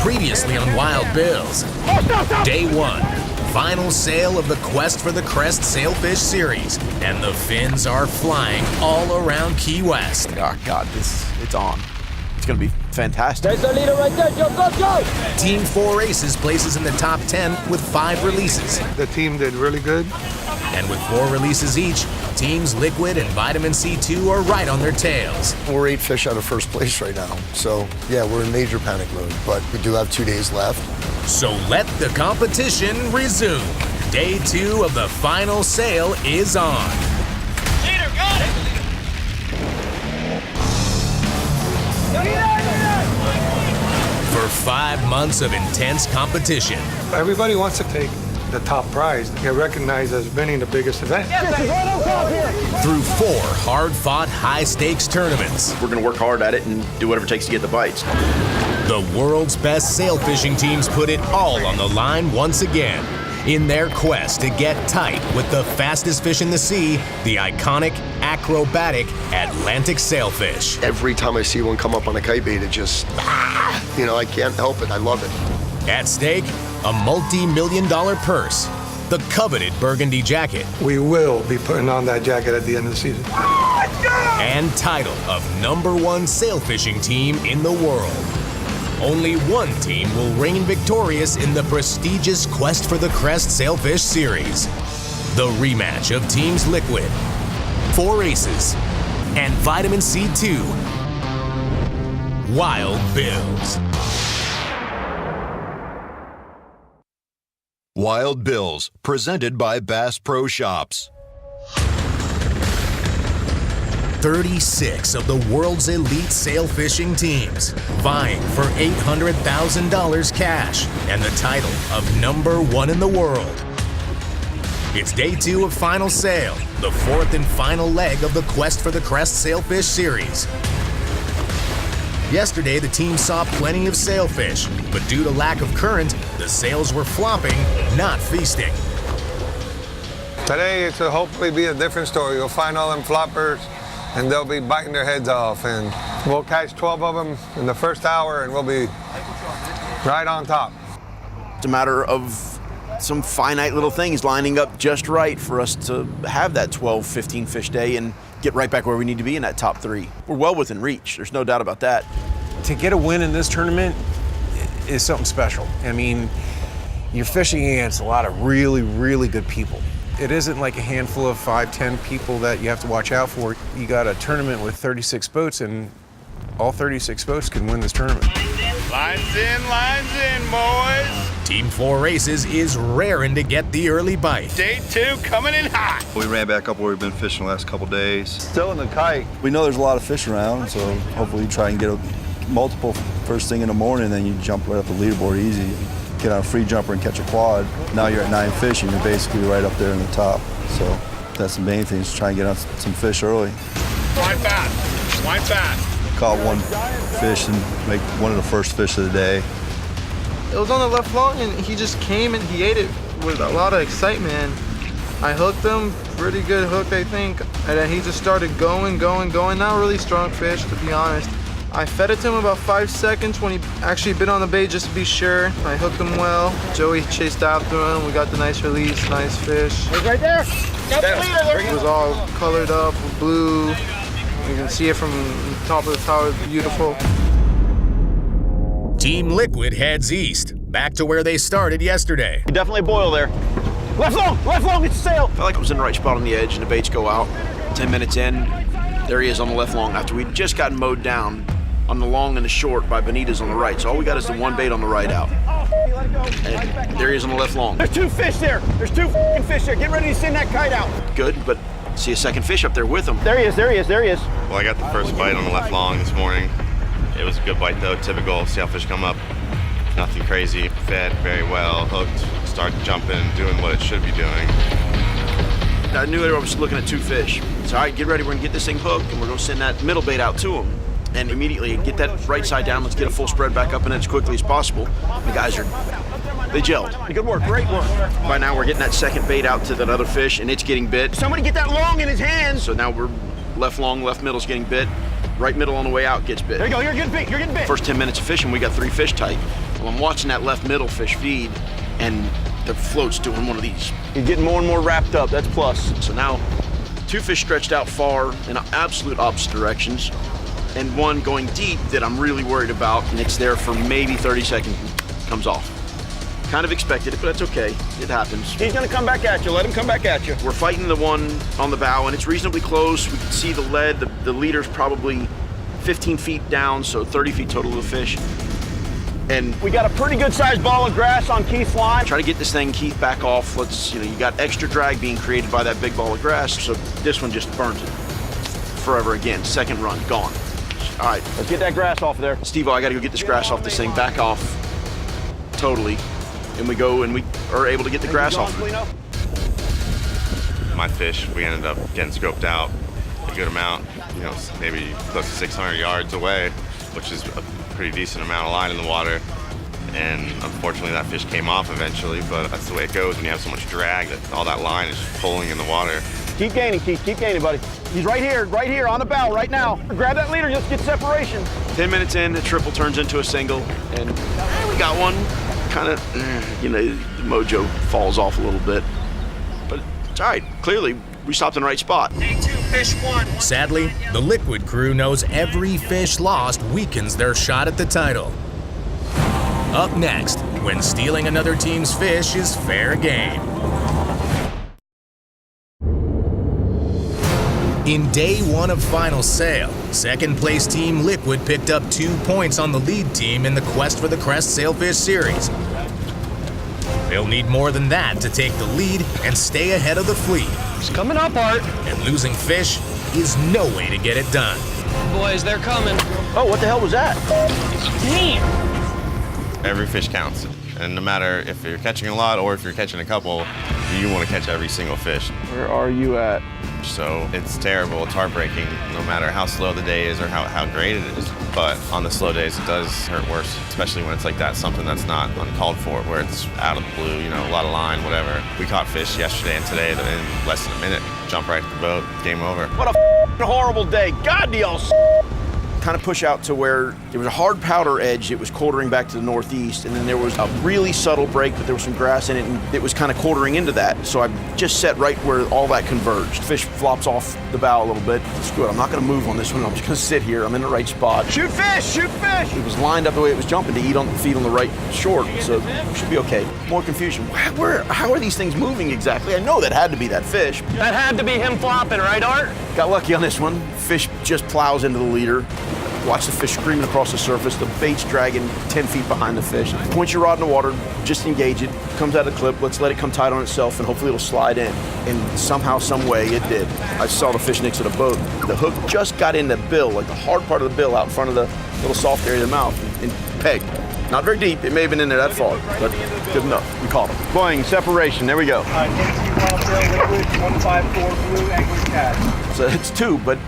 Previously on Wild Bills. Day 1. Final sale of the Quest for the Crest Sailfish Series. And the fins are flying all around Key West. Oh, God, it's on. It's going to be fantastic. There's the leader right there, Joe. Go, go! Team 4 Aces places in the top 10 with 5 releases. The team did really good. And with 4 releases each, teams Liquid and Vitamin C2 are right on their tails. We're 8 fish out of first place right now. So, yeah, we're in major panic mode, but we do have 2 days left. So let the competition resume. Day 2 of the final sale is on. Leader, got it! For 5 months of intense competition. Everybody wants to take the top prize. Get recognized as winning the biggest event. Through 4 hard-fought, high-stakes tournaments. We're going to work hard at it and do whatever it takes to get the bites. The world's best sail fishing teams put it all on the line once again in their quest to get tight with the fastest fish in the sea, the iconic, acrobatic Atlantic sailfish. Every time I see one come up on a kite bait, it just, I can't help it. I love it. At stake, a multi-million-dollar purse, the coveted burgundy jacket, We will be putting on that jacket at the end of the season. and title of #1 sail fishing team in the world. Only one team will reign victorious in the prestigious Quest for the Crest Sailfish Series. The rematch of Teams Liquid, 4 Aces, and Vitamin C2. Wild Bills. Wild Bills, presented by Bass Pro Shops. 36 of the world's elite sail fishing teams vying for $800,000 cash and the title of #1 in the world. It's day 2 of final sale, the 4th and final leg of the Quest for the Crest Sailfish Series. Yesterday, the team saw plenty of sailfish, but due to lack of current, the sails were flopping, not feasting. Today, it's will hopefully be a different story. You'll find all them floppers, and they'll be biting their heads off. And we'll catch 12 of them in the first hour, and we'll be right on top. It's a matter of some finite little things lining up just right for us to have that 12, 15 fish day and get right back where we need to be in that top 3. We're well within reach. There's no doubt about that. To get a win in this tournament is something special. I mean, you're fishing against a lot of really, really good people. It isn't like a handful of 5, 10 people that you have to watch out for. You got a tournament with 36 boats, and all 36 boats can win this tournament. Lines in, boys. Team 4 Aces is raring to get the early bite. Day 2 coming in hot. We ran back up where we've been fishing the last couple days. Still in the kite. We know there's a lot of fish around, so hopefully you try and get multiple first thing in the morning, then you jump right up the leaderboard easy. Get on a free jumper and catch a quad. Now you're at 9 fish and you're basically right up there in the top. So that's the main thing, is try and get on some fish early. Line fast. Caught 1 fish and make one of the first fish of the day. It was on the left long, and he just came and he ate it with a lot of excitement. I hooked him, pretty good hook, I think, and then he just started going. Not really strong fish, to be honest. I fed it to him about 5 seconds when he actually bit on the bait just to be sure. I hooked him well. Joey chased after him. We got the nice release, nice fish. He's right there. Got the leader. It was all colored up with blue. You can see it from the top of the tower, beautiful. Team Liquid heads east, back to where they started yesterday. Definitely a boil there. Left long, it's a sail. I felt like I was in the right spot on the edge and the baits go out. 10 minutes in, there he is on the left long after we'd just gotten mowed down on the long and the short by Benitez on the right. So all we got is the 1 bait on the right out. And there he is on the left long. There's 2 fish there. There's 2 fish there. Get ready to send that kite out. Good, but see a second fish up there with him. There he is. Well, I got the first bite on the left long this morning. It was a good bite though, typical sailfish come up. Nothing crazy, fed very well, hooked, started jumping, doing what it should be doing. I knew I was looking at 2 fish. So all right, get ready, we're gonna get this thing hooked and we're gonna send that middle bait out to him. And immediately get that right side down, let's get a full spread back up in it as quickly as possible. The guys they gelled. Good work, great work. By now we're getting that second bait out to that other fish and it's getting bit. Somebody get that long in his hands. So now we're left long, left middle's getting bit. Right middle on the way out gets bit. There you go, you're getting bit. First 10 minutes of fishing, we got 3 fish tight. Well, I'm watching that left middle fish feed, and the float's doing one of these. You're getting more and more wrapped up. That's plus. So now, 2 fish stretched out far in absolute opposite directions, and 1 going deep that I'm really worried about, and it's there for maybe 30 seconds, comes off. Kind of expected it, but that's okay. It happens. He's gonna come back at you. Let him come back at you. We're fighting the one on the bow, and it's reasonably close. We can see the lead. The leader's probably 15 feet down, so 30 feet total of the fish. And we got a pretty good sized ball of grass on Keith's line. Try to get this thing, Keith, back off. You got extra drag being created by that big ball of grass, so this one just burns it forever again. Second run, gone. All right. Let's get that grass off there. Steve-O, I gotta go get this grass off this thing, back off totally. And we go and we are able to get the grass off. My fish, we ended up getting scoped out a good amount, maybe close to 600 yards away, which is a pretty decent amount of line in the water. And unfortunately that fish came off eventually, but that's the way it goes when you have so much drag that all that line is pulling in the water. Keep gaining, Keith, keep gaining, buddy. He's right here on the bow right now. Grab that leader, just get separation. 10 minutes in, the triple turns into a single, and we got one. Kind of, the mojo falls off a little bit. But it's all right. Clearly, we stopped in the right spot. Day 2, fish 1. Sadly, the Liquid crew knows every fish lost weakens their shot at the title. Up next, when stealing another team's fish is fair game. In day 1 of final sale, second place team Liquid picked up 2 points on the lead team in the Quest for the Crest Sailfish Series. They'll need more than that to take the lead and stay ahead of the fleet. It's coming up, Art. And losing fish is no way to get it done. Boys, they're coming. Oh, what the hell was that? Damn. Every fish counts. And no matter if you're catching a lot or if you're catching a couple, you want to catch every single fish. Where are you at? So it's terrible, it's heartbreaking, no matter how slow the day is or how great it is. But on the slow days, it does hurt worse, especially when it's like that, something that's not uncalled for, where it's out of the blue, a lot of line, whatever. We caught fish yesterday and today that in less than a minute, jump right at the boat, game over. What a horrible day. God, do y'all Kind of push out to where there was a hard powder edge. It was quartering back to the northeast, and then there was a really subtle break, but there was some grass in it, and it was kind of quartering into that. So I just set right where all that converged. Fish flops off the bow a little bit. It's good. I'm not going to move on this one. I'm just going to sit here. I'm in the right spot. Shoot fish! Shoot fish! It was lined up the way it was jumping to feed on the right short, so it should be okay. More confusion. How are these things moving exactly? I know that had to be that fish. That had to be him flopping, right, Art? Got lucky on this one. Fish just plows into the leader. Watch the fish screaming across the surface. The bait's dragging 10 feet behind the fish. Point your rod in the water, just engage it. Comes out of the clip, let's let it come tight on itself, and hopefully it'll slide in. And somehow, some way, it did. I saw the fish next to the boat. The hook just got in the bill, like the hard part of the bill out in front of the little soft area of the mouth, and pegged. Not very deep, it may have been in there that far, but good enough. We caught him. Boing, separation, there we go. Liquid, 154 blue, angry cat. So it's 2, but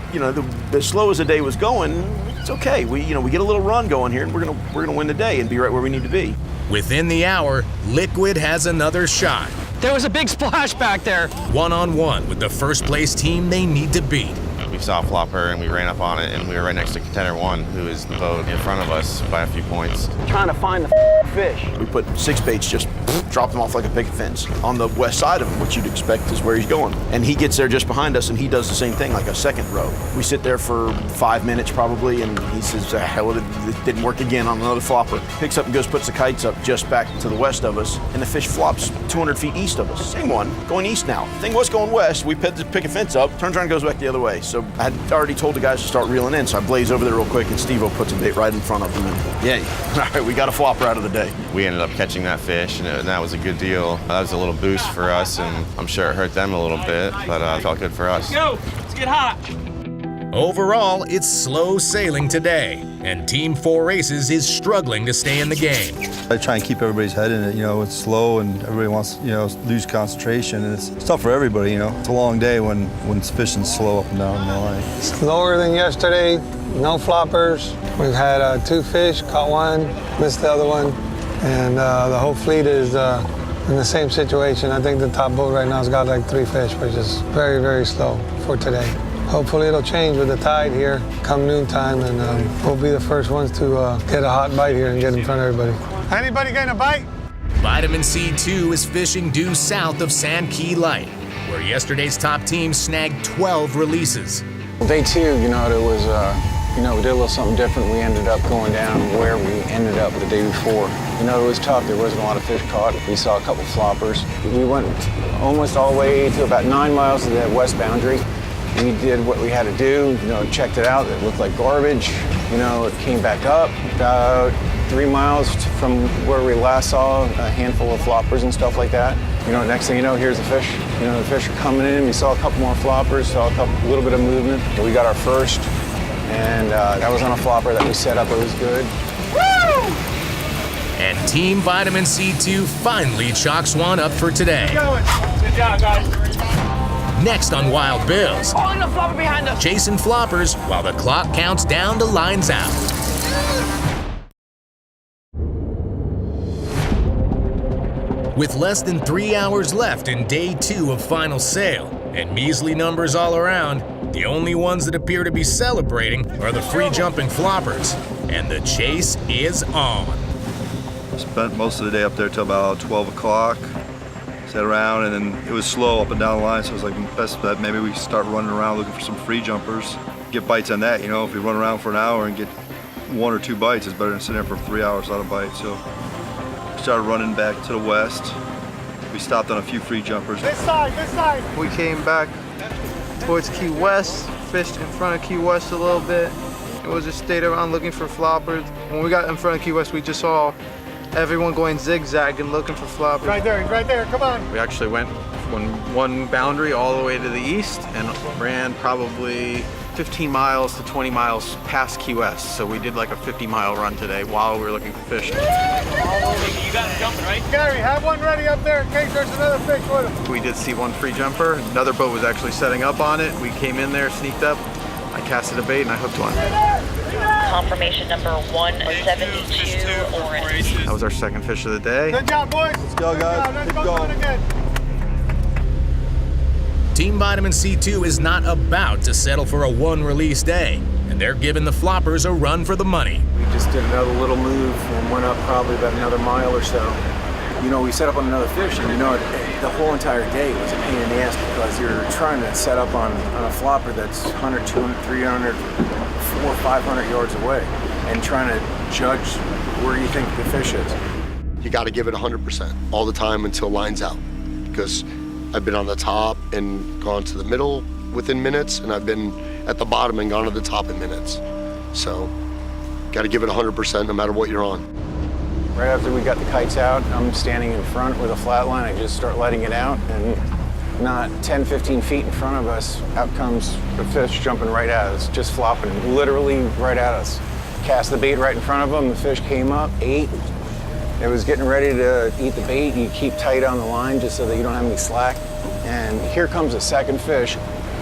the slow as the day was going, it's okay. We get a little run going here, and we're gonna win the day and be right where we need to be. Within the hour, Liquid has another shot. There was a big splash back there. 1-on-1 with the first place team they need to beat. We saw a flopper and we ran up on it, and we were right next to contender 1, who is the boat in front of us by a few points. Trying to find the fish. We put 6 baits, just dropped them off like a picket fence on the west side of him, which you'd expect is where he's going. And he gets there just behind us, and he does the same thing, like a second row. We sit there for 5 minutes probably, and he says, hell, it didn't work again on another flopper. Picks up and goes, puts the kites up just back to the west of us, and the fish flops 200 feet east of us. Same one, going east now. Thing was going west, we put the picket fence up, turns around and goes back the other way. So I had already told the guys to start reeling in, so I blaze over there real quick, and Steve-O puts a bait right in front of him. And yeah, all right, we got a flopper out of the day. We ended up catching that fish, and that was a good deal. That was a little boost for us, and I'm sure it hurt them a little bit, but it felt good for us. Go, let's get hot. Overall, it's slow sailing today, and Team 4 Aces is struggling to stay in the game. I try and keep everybody's head in it. It's slow and everybody wants, lose concentration, and it's tough for everybody. It's a long day when fishing's slow up and down the line. Slower than yesterday, no floppers. We've had 2 fish, caught 1, missed the other one, and the whole fleet is in the same situation. I think the top boat right now has got like 3 fish, which is very, very slow for today. Hopefully it'll change with the tide here come noontime, and we'll be the first ones to get a hot bite here and get in front of everybody. Anybody getting a bite? Vitamin C2 is fishing due south of Sand Key Light, where yesterday's top team snagged 12 releases. Day 2, it was, we did a little something different. We ended up going down where we ended up the day before. It was tough. There wasn't a lot of fish caught. We saw a couple floppers. We went almost all the way to about 9 miles to the west boundary. We did what we had to do, checked it out. It looked like garbage. It came back up about 3 miles from where we last saw a handful of floppers and stuff like that. Next thing you know, here's the fish. The fish are coming in. We saw a couple more floppers, saw a little bit of movement. We got our first, and that was on a flopper that we set up. It was good. Woo! And Team Vitamin C2 finally chalks one up for today. Good job, guys. Next on Wild Bills, Pulling the flopper behind us. chasing floppers while the clock counts down to lines out. With less than 3 hours left in day 2 of final sale, and measly numbers all around, the only ones that appear to be celebrating are the free-jumping floppers, and the chase is on. Spent most of the day up there till about 12 o'clock. Sat around, and then it was slow up and down the line, so I was like, best bet, maybe we start running around looking for some free jumpers. Get bites on that, if we run around for an hour and get 1 or 2 bites, it's better than sitting there for 3 hours without a bite. So we started running back to the west. We stopped on a few free jumpers. This side, this side. We came back towards Key West, fished in front of Key West a little bit. It was just stayed around looking for floppers. When we got in front of Key West, we just saw everyone going zigzag and looking for floppers. Right there, come on. We actually went from one boundary all the way to the east and ran probably 15 miles to 20 miles past Key West. So we did like a 50-mile run today while we were looking for fish. You got him jumping, right? Gary, have one ready up there in case there's another fish with him. We did see one free jumper. Another boat was actually setting up on it. We came in there, sneaked up. I casted a bait and I hooked one. Confirmation number 172 orange. That was our second fish of the day. Good job, boys. Let's go, guys. Let's Keep go going. again. Team Vitamin C2 is not about to settle for a one-release day, and they're giving the floppers a run for the money. We just did another little move and went up probably about another mile or so. We set up on another fish, and the whole entire day was a pain in the ass because you're trying to set up on a flopper that's 100, 200, 300, 400, 500 yards away and trying to judge where you think the fish is. You got to give it 100% all the time until line's out, because I've been on the top and gone to the middle within minutes, and I've been at the bottom and gone to the top in minutes. So, got to give it 100% no matter what you're on. Right after we got the kites out, I'm standing in front with a flat line. I just start letting it out, and not 10, 15 feet in front of us, out comes the fish jumping right at us, just flopping literally right at us. Cast the bait right in front of them, the fish came up, ate. It was getting ready to eat the bait. You keep tight on the line just so that you don't have any slack. And here comes a second fish.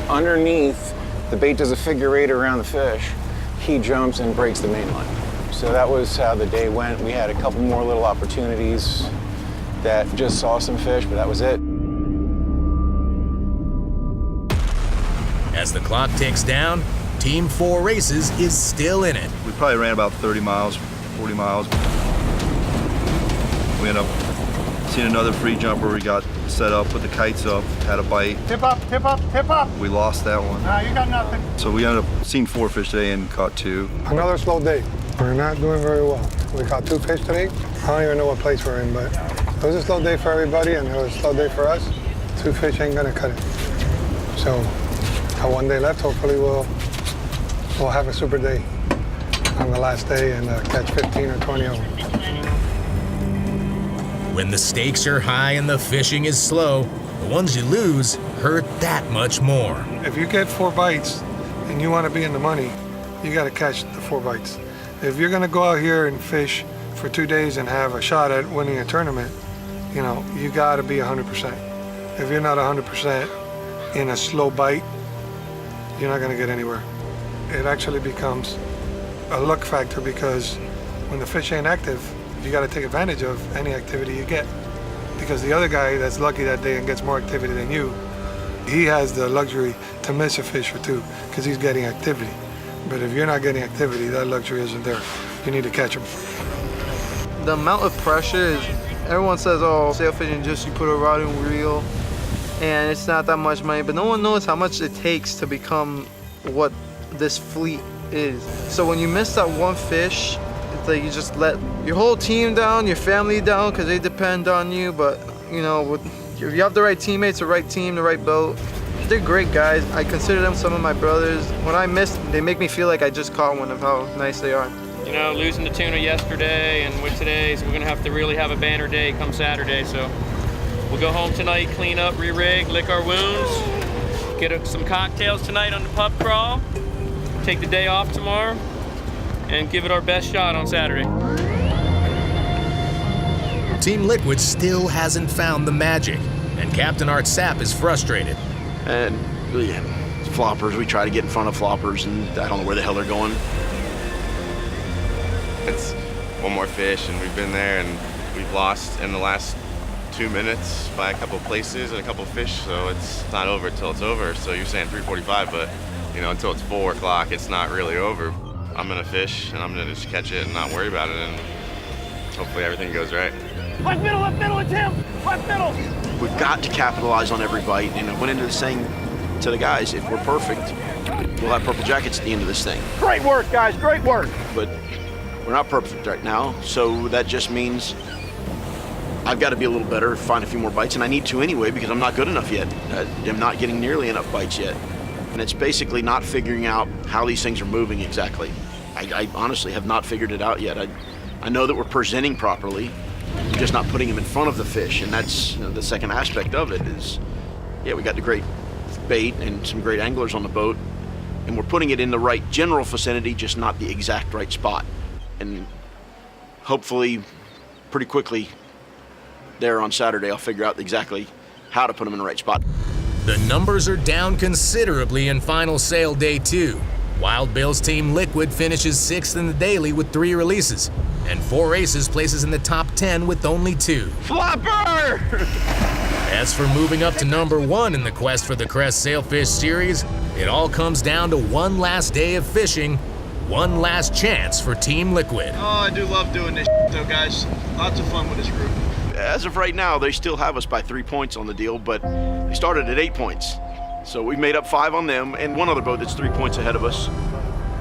Underneath, the bait does a figure 8 around the fish. He jumps and breaks the main line. So that was how the day went. We had a couple more little opportunities that just saw some fish, but that was it. As the clock ticks down, Team 4 Races is still in it. We probably ran about 30 miles, 40 miles. We ended up seeing another free jumper. We got set up, put the kites up, had a bite. Tip up, tip up, tip up. We lost that one. Nah, you got nothing. So we ended up seeing 4 fish today and caught 2. Another slow day. We're not doing very well. We caught 2 fish today. I don't even know what place we're in, but it was a slow day for everybody, and it was a slow day for us. 2 fish ain't gonna cut it. So, got 1 day left. Hopefully we'll have a super day on the last day and catch 15 or 20 of them. When the stakes are high and the fishing is slow, the ones you lose hurt that much more. If you get 4 bites and you want to be in the money, you got to catch the 4 bites. If you're going to go out here and fish for 2 days and have a shot at winning a tournament, you got to be 100%. If you're not 100% in a slow bite, you're not going to get anywhere. It actually becomes a luck factor, because when the fish ain't active, you got to take advantage of any activity you get, because the other guy that's lucky that day and gets more activity than you He has the luxury to miss a fish or two because he's getting activity. But if you're not getting activity, that luxury isn't there. You need to catch them. The amount of pressure is, everyone says, oh, sailfishing, just you put a rod and reel, and it's not that much money, but no one knows how much it takes to become what this fleet is. So when you miss that one fish, it's like you just let your whole team down, your family down, because they depend on you. But you know, if you have the right teammates, the right team, the right boat, they're great guys. I consider them some of my brothers. When I miss, they make me feel like I just caught one of how nice they are. You know, losing the tuna yesterday and with today, so we're gonna have to really have a banner day come Saturday. So we'll go home tonight, clean up, re-rig, lick our wounds, get some cocktails tonight on the pub crawl, take the day off tomorrow, and give it our best shot on Saturday. Team Liquid still hasn't found the magic, and Captain Art Sapp is frustrated. And yeah, floppers, we try to get in front of floppers, and I don't know where the hell they're going. It's one more fish, and we've been there, and we've lost in the last 2 minutes by a couple places and a couple fish, so it's not over till it's over. So you're saying 3:45, but you know, until it's 4 o'clock, it's not really over. I'm gonna fish, and I'm gonna just catch it and not worry about it, and hopefully everything goes right. Left middle, it's him! Left middle! We've got to capitalize on every bite, and I went into this thing to the guys, if we're perfect, we'll have purple jackets at the end of this thing. Great work, guys, great work! But we're not perfect right now, so that just means I've got to be a little better, find a few more bites, and I need to anyway because I'm not good enough yet. I'm not getting nearly enough bites yet. And it's basically not figuring out how these things are moving exactly. I honestly have not figured it out yet. I know that we're presenting properly, we're just not putting them in front of the fish, and that's the second aspect of it is, yeah, we got the great bait and some great anglers on the boat, and we're putting it in the right general vicinity, just not the exact right spot. And hopefully, pretty quickly, there on Saturday, I'll figure out exactly how to put them in the right spot. The numbers are down considerably in final sale day 2. Wild Bill's Team Liquid finishes 6th in the daily with 3 releases, and 4 aces places in the top 10 with only 2. Flopper! As for moving up to number 1 in the quest for the Crest Sailfish Series, it all comes down to one last day of fishing, one last chance for Team Liquid. Oh, I do love doing this though, guys. Lots of fun with this group. As of right now, they still have us by 3 points on the deal, but they started at 8 points. So we've made up 5 on them, and one other boat that's 3 points ahead of us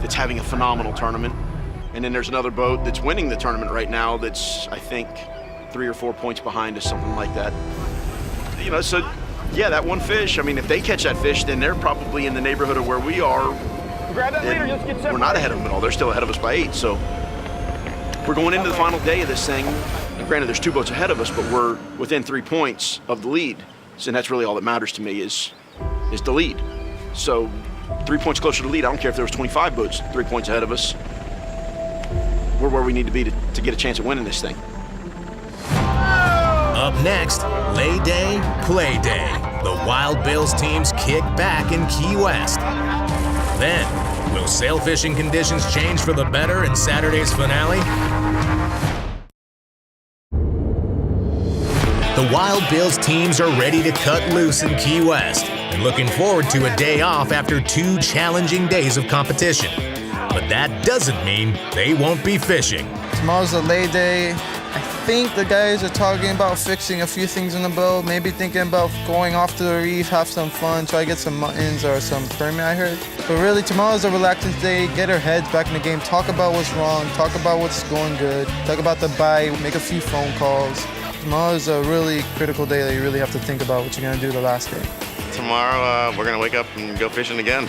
that's having a phenomenal tournament. And then there's another boat that's winning the tournament right now that's, I think, 3 or 4 points behind us, something like that. You know, so yeah, that one fish, I mean, if they catch that fish, then they're probably in the neighborhood of where we are. Grab that leader, just get separated. We're not ahead of them at all. They're still ahead of us by 8, so we're going into the final day of this thing. And granted, there's 2 boats ahead of us, but we're within 3 points of the lead. So that's really all that matters to me is the lead. So 3 points closer to the lead. I don't care if there was 25 boats 3 points ahead of us. We're where we need to be to get a chance at winning this thing. Up next, Lay Day, Play Day. The Wild Bills teams kick back in Key West. Then, will sailfishing conditions change for the better in Saturday's finale? The Wild Bills teams are ready to cut loose in Key West and looking forward to a day off after 2 challenging days of competition. But that doesn't mean they won't be fishing. Tomorrow's a lay day. I think the guys are talking about fixing a few things in the boat, maybe thinking about going off to the reef, have some fun, try to get some muttons or some permit, I heard. But really, tomorrow's a relaxing day, get our heads back in the game, talk about what's wrong, talk about what's going good, talk about the bite, make a few phone calls. Tomorrow's a really critical day that you really have to think about what you're gonna do the last day. Tomorrow, we're gonna wake up and go fishing again.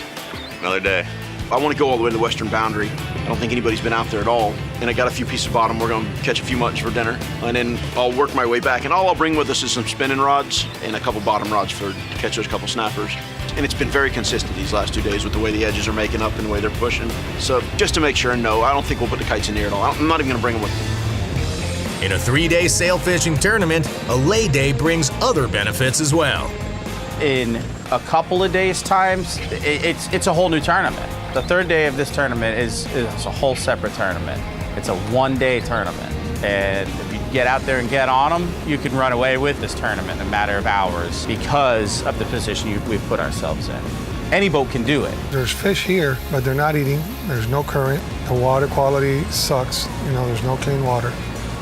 Another day. I want to go all the way to the western boundary. I don't think anybody's been out there at all. And I got a few pieces of bottom. We're going to catch a few muttons for dinner. And then I'll work my way back. And all I'll bring with us is some spinning rods and a couple bottom rods to catch those couple snappers. And it's been very consistent these last 2 days with the way the edges are making up and the way they're pushing. So just to make sure, no, I don't think we'll put the kites in the air at all. I'm not even going to bring them with me. In a 3-day sailfishing tournament, a lay day brings other benefits as well. In a couple of days' times, it's a whole new tournament. The 3rd day of this tournament is a whole separate tournament. It's a 1-day tournament. And if you get out there and get on them, you can run away with this tournament in a matter of hours because of the position we've put ourselves in. Any boat can do it. There's fish here, but they're not eating. There's no current. The water quality sucks. You know, there's no clean water.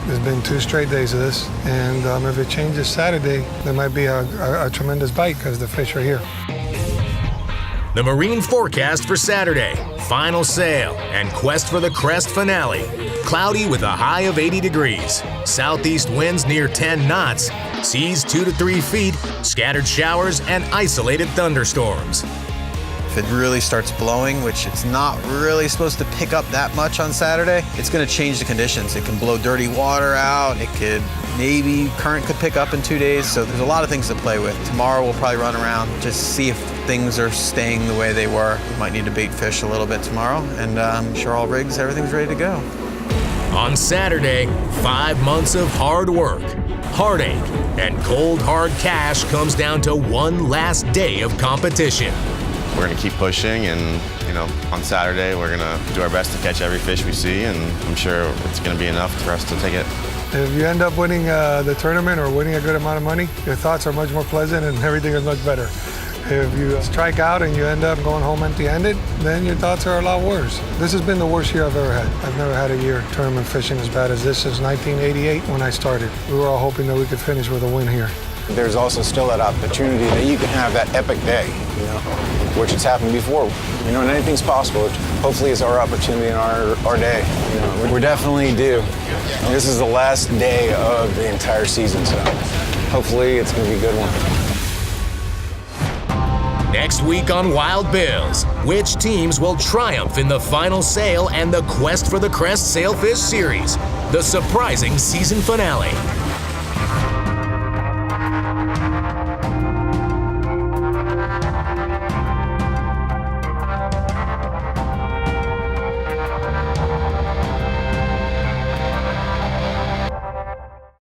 There's been 2 straight days of this, and if it changes Saturday, there might be a tremendous bite because the fish are here. The marine forecast for Saturday: final sail and quest for the crest finale. Cloudy with a high of 80 degrees. Southeast winds near 10 knots. Seas 2 to 3 feet. Scattered showers and isolated thunderstorms. If it really starts blowing, which it's not really supposed to pick up that much on Saturday, it's going to change the conditions. It can blow dirty water out. It could, maybe current could pick up in 2 days. So there's a lot of things to play with. Tomorrow we'll probably run around, just see if things are staying the way they were. We might need to bait fish a little bit tomorrow, and I'm sure all rigs, everything's ready to go. On Saturday, 5 months of hard work, heartache, and cold hard cash comes down to one last day of competition. We're going to keep pushing, and on Saturday we're going to do our best to catch every fish we see, and I'm sure it's going to be enough for us to take it. If you end up winning the tournament or winning a good amount of money, your thoughts are much more pleasant and everything is much better. If you strike out and you end up going home empty-handed, then your thoughts are a lot worse. This has been the worst year I've ever had. I've never had a year tournament fishing as bad as this since 1988 when I started. We were all hoping that we could finish with a win here. There's also still that opportunity that you can have that epic day, which has happened before. And anything's possible. Hopefully it's our opportunity and our day. We're definitely due. This is the last day of the entire season, so hopefully it's going to be a good one. Next week on Wild Bills, which teams will triumph in the final sail and the Quest for the Crest Sailfish Series, the surprising season finale.